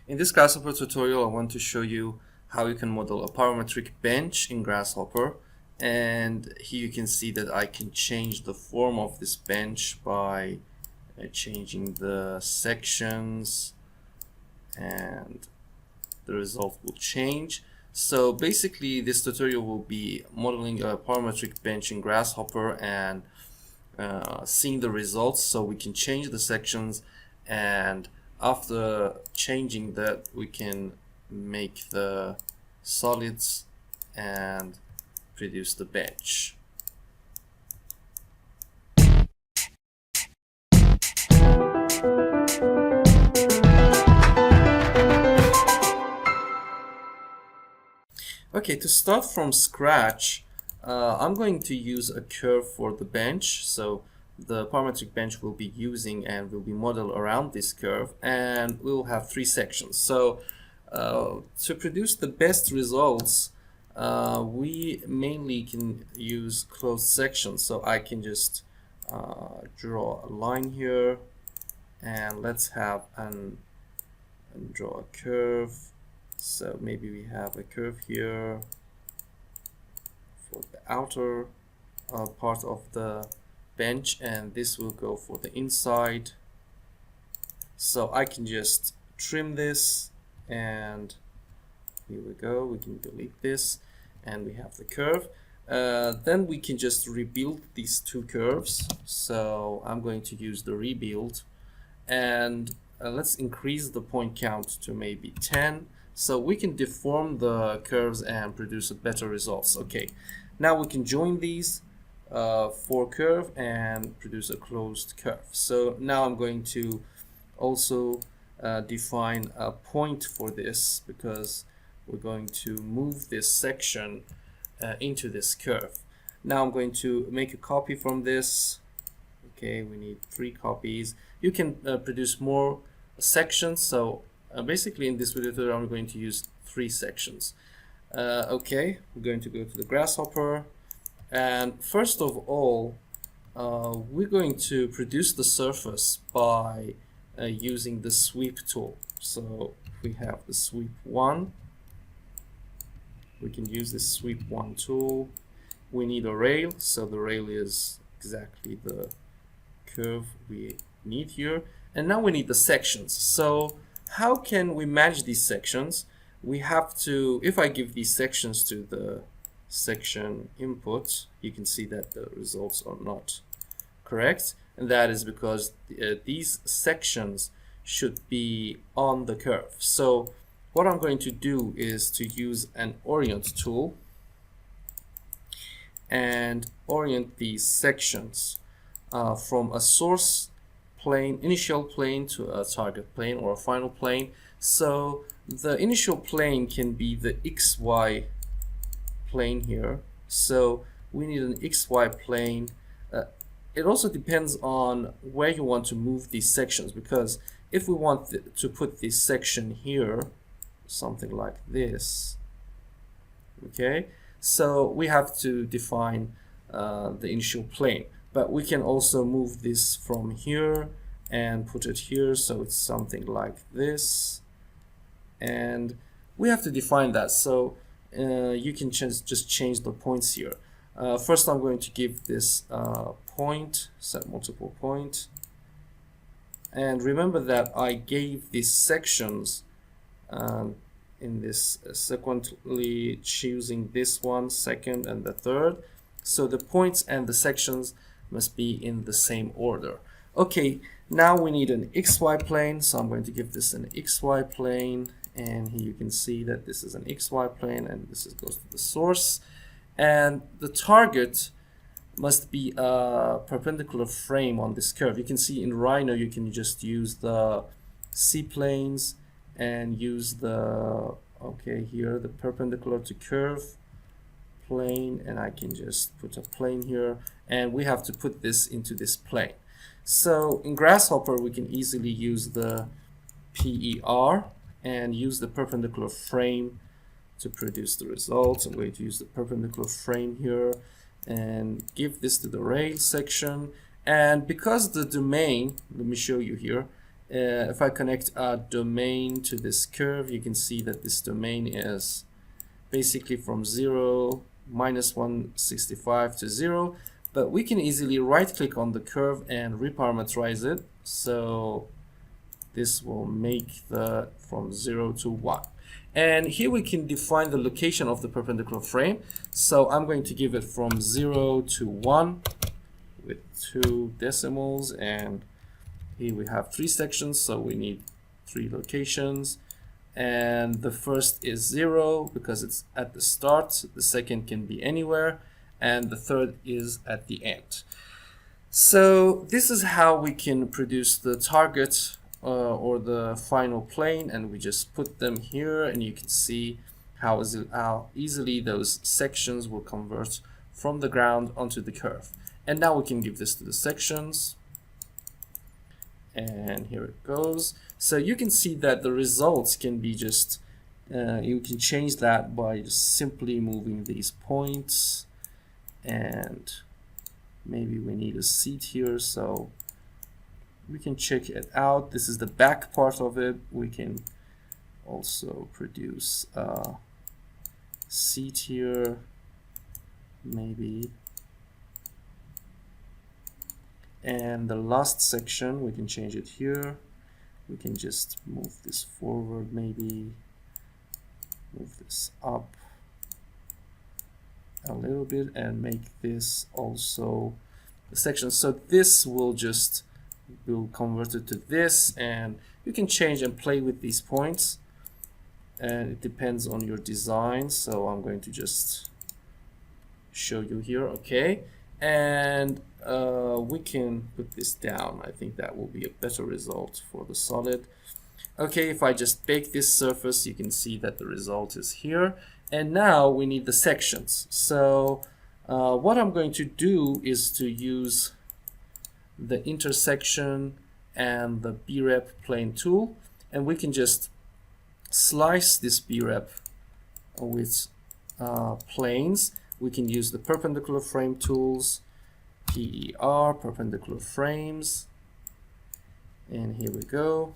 In this Grasshopper tutorial, I want to show you how you can model a parametric bench in Grasshopper. And here you can see that I can change the form of this bench by changing the sections, and the result will change. So basically this tutorial will be modeling a parametric bench in Grasshopper and seeing the results, so we can change the sections, and after changing that we can make the solids and produce the bench. Okay, to start from scratch, I'm going to use a curve for the bench. So the parametric bench will be using and will be modeled around this curve, and we'll have three sections. So to produce the best results, we mainly can use closed sections. So I can just draw a line here, and let's have and draw a curve. So maybe we have a curve here for the outer part of the bench, and this will go for the inside. So I can just trim this, and here we go. We can delete this, and we have the curve. Then we can just rebuild these two curves. So I'm going to use the rebuild, and let's increase the point count to maybe 10. So we can deform the curves and produce a better results. Okay, now we can join these for curve and produce a closed curve. So now I'm going to also define a point for this, because we're going to move this section into this curve. Now I'm going to make a copy from this. Okay, we need 3 copies. You can produce more sections. So basically in this video tutorial I'm going to use 3 sections. Okay, we're going to go to the Grasshopper, and first of all we're going to produce the surface by using the sweep tool. So we have the sweep 1. We can use this sweep 1 tool. We need a rail, so the rail is exactly the curve we need here. And now we need the sections. So how can we manage these sections? We have to, if I give these sections to the section input, you can see that the results are not correct, and that is because these sections should be on the curve. So what I'm going to do is to use an orient tool and orient these sections from a source plane, initial plane, to a target plane or a final plane. So the initial plane can be the XY plane here. So we need an XY plane. It also depends on where you want to move these sections, because if we want to put this section here, something like this, okay, so we have to define the initial plane. But we can also move this from here and put it here, so it's something like this, and we have to define that. So you can just change the points here. First I'm going to give this point, set multiple point, and remember that I gave these sections in this sequentially, choosing this one second and the third. So the points and the sections must be in the same order. Okay, now we need an XY plane, so I'm going to give this an XY plane, and here you can see that this is an XY plane, and this goes to the source, and the target must be a perpendicular frame on this curve. You can see in Rhino you can just use the C-planes and use the, okay, here the perpendicular to curve plane, and I can just put a plane here, and we have to put this into this plane. So in Grasshopper we can easily use the PER and use the perpendicular frame to produce the results. I'm going to use the perpendicular frame here and give this to the rail section, and because the domain, let me show you here, If I connect a domain to this curve, you can see that this domain is basically from 0, -165 to 0, but we can easily right click on the curve and reparameterize it. So this will make the from 0 to 1. And here we can define the location of the perpendicular frame. So I'm going to give it from 0 to 1 with 2 decimals, and here we have 3 sections, so we need 3 locations. And the first is 0 because it's at the start, the second can be anywhere, and the third is at the end. So this is how we can produce the target or the final plane, and we just put them here, and you can see how easily those sections will convert from the ground onto the curve. And now we can give this to the sections, and here it goes. So you can see that the results can be just you can change that by just simply moving these points, and maybe we need a seat here, so we can check it out. This is the back part of it. We can also produce a seat here, maybe. And the last section, we can change it here. We can just move this forward, maybe move this up a little bit and make this also a section. So this will convert it to this, and you can change and play with these points, and it depends on your design. So I'm going to just show you here, okay? And we can put this down. I think that will be a better result for the solid. Okay, if I just bake this surface, you can see that the result is here. And now we need the sections. So what I'm going to do is to use the intersection and the BREP plane tool, and we can just slice this BREP with planes. We can use the perpendicular frame tools, PER, perpendicular frames, and here we go.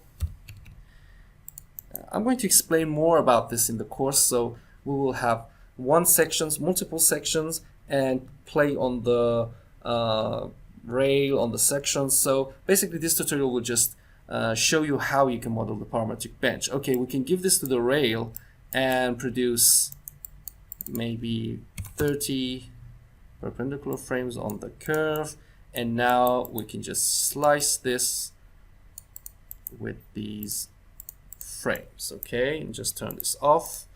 I'm going to explain more about this in the course, so we will have multiple sections, and play on the rail on the sections. So basically this tutorial will just show you how you can model the parametric bench. Okay, we can give this to the rail and produce maybe 30 perpendicular frames on the curve, and now we can just slice this with these frames. Okay, and just turn this off.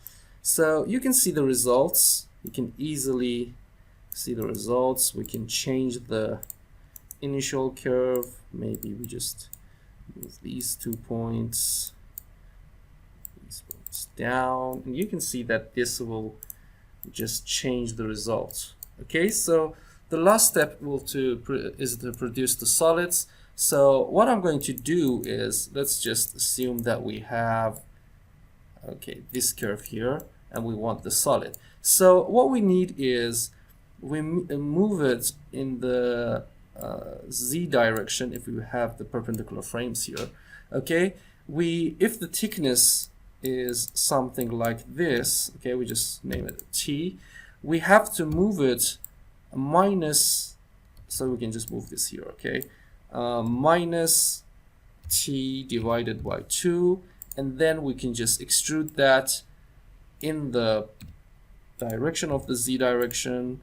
So you can see the results. You can easily see the results. We can change the initial curve. Maybe we just move these 2 points, down, and you can see that this will just change the results. Okay, so the last step is to produce the solids. So what I'm going to do is, let's just assume that we have this curve here, and we want the solid. So what we need is we move it in the z direction if we have the perpendicular frames here. Okay, if the thickness is something like this, okay, we just name it t, we have to move it minus, so we can just move this here, okay, minus t divided by 2, and then we can just extrude that in the direction of the z direction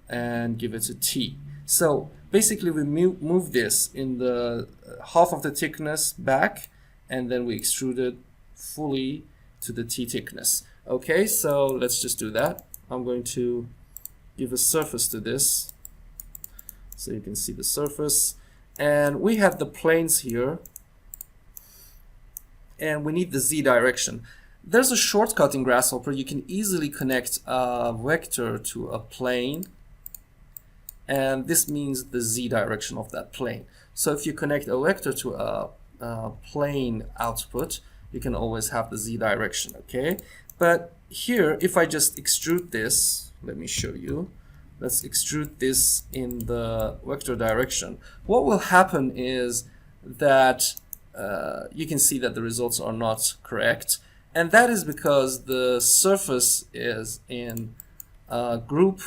and give it a t. So basically we move this in the half of the thickness back, and then we extrude it fully to the t thickness. Okay, so let's just do that. I'm going to give a surface to this so you can see the surface, and we have the planes here, and we need the z direction. There's a shortcut in Grasshopper. You can easily connect a vector to a plane, and this means the z direction of that plane. So if you connect a vector to a plane output, you can always have the z direction, okay? But here, if I just extrude this, let me show you. Let's extrude this in the vector direction. What will happen is that you can see that the results are not correct, and that is because the surface is in a group.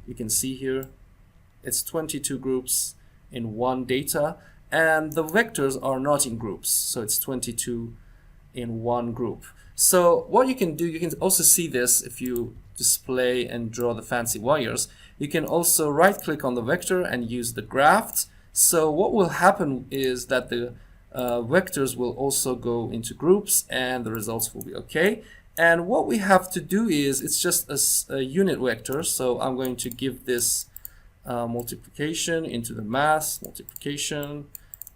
You can see here it's 22 groups in one data, and the vectors are not in groups, so it's 22 in one group. So what you can do, you can also see this if you display and draw the fancy wires. You can also right click on the vector and use the graph. So what will happen is that the vectors will also go into groups and the results will be okay. And what we have to do is, it's just a unit vector, so I'm going to give this multiplication into the mass multiplication,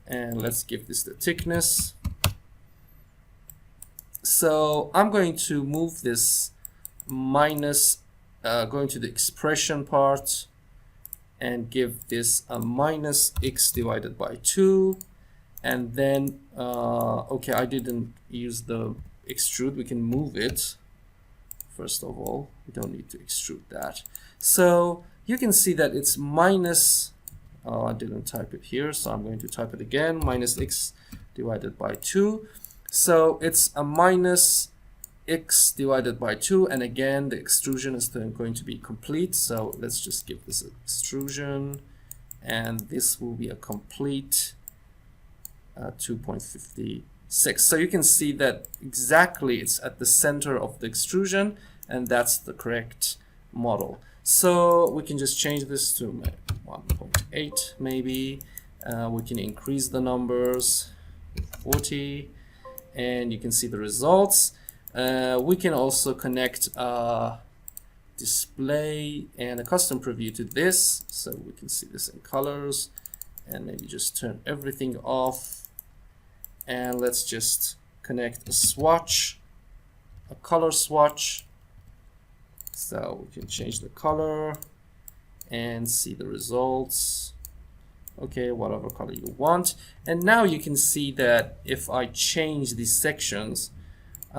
and let's give this the thickness. So I'm going to move this minus, going to the expression part, and give this a minus x divided by 2, and then okay, I didn't use the extrude. We can move it. First of all, we don't need to extrude that. So you can see that it's minus, I didn't type it here, so I'm going to type it again, minus x divided by 2. So it's a minus x divided by 2, and again the extrusion is then going to be complete, so let's just give this extrusion, and this will be a complete 2.56. So you can see that exactly it's at the center of the extrusion, and that's the correct model. So we can just change this to 1.8 maybe. We can increase the numbers, 40, and you can see the results. We can also connect a display and a custom preview to this, so we can see this in colors, and maybe just turn everything off. And let's just connect a swatch, a color swatch. So we can change the color and see the results. Okay, whatever color you want. And now you can see that if I change these sections,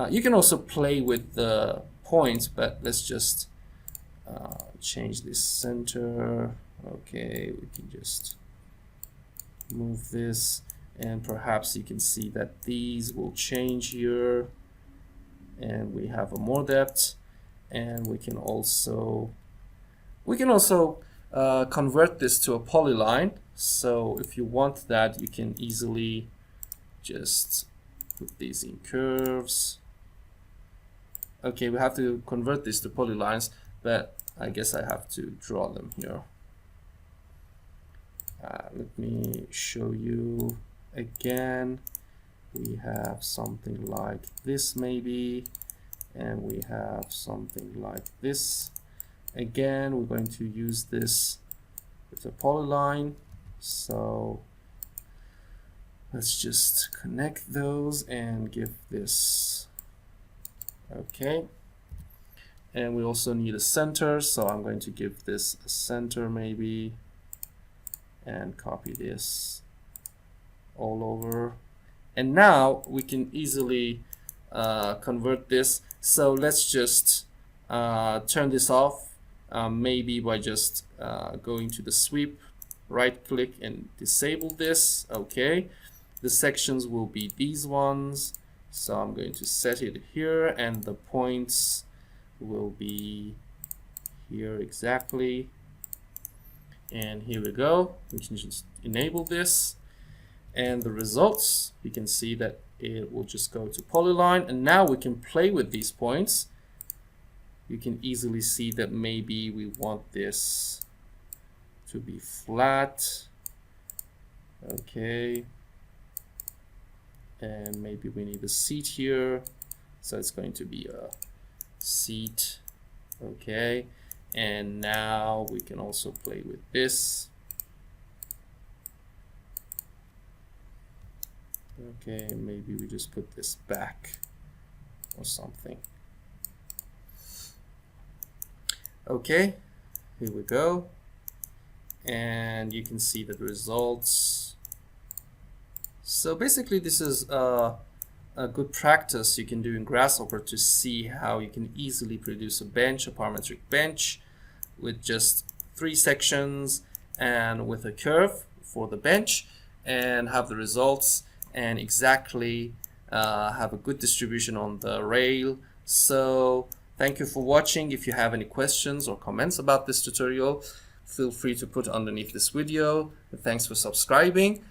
you can also play with the points, but let's just change this center. Okay, we can just move this, and perhaps you can see that these will change here, and we have a more depth. And we can also convert this to a polyline. So if you want that, you can easily just put these in curves. Okay, we have to convert this to polylines, but I guess I have to draw them here. Let me show you again. We have something like this maybe, and we have something like this. Again, we're going to use this with a polyline. So let's just connect those and give this. Okay. And we also need a center, so I'm going to give this a center maybe, and copy this all over. And now we can easily convert this. So let's just turn this off, maybe by just going to the sweep, right click and disable this. Okay, the sections will be these ones, so I'm going to set it here, and the points will be here exactly. And here we go. We can just enable this, and the results, you can see that it will just go to polyline. And now we can play with these points. You can easily see that maybe we want this to be flat. Okay, and maybe we need a seat here, so it's going to be a seat. Okay, and now we can also play with this. Okay, maybe we just put this back or something. Okay, here we go, and you can see the results. So basically this is a good practice you can do in Grasshopper to see how you can easily produce a bench, a parametric bench, with just 3 sections and with a curve for the bench, and have the results. and exactly have a good distribution on the rail. So thank you for watching. If you have any questions or comments about this tutorial, feel free to put underneath this video. Thanks for subscribing.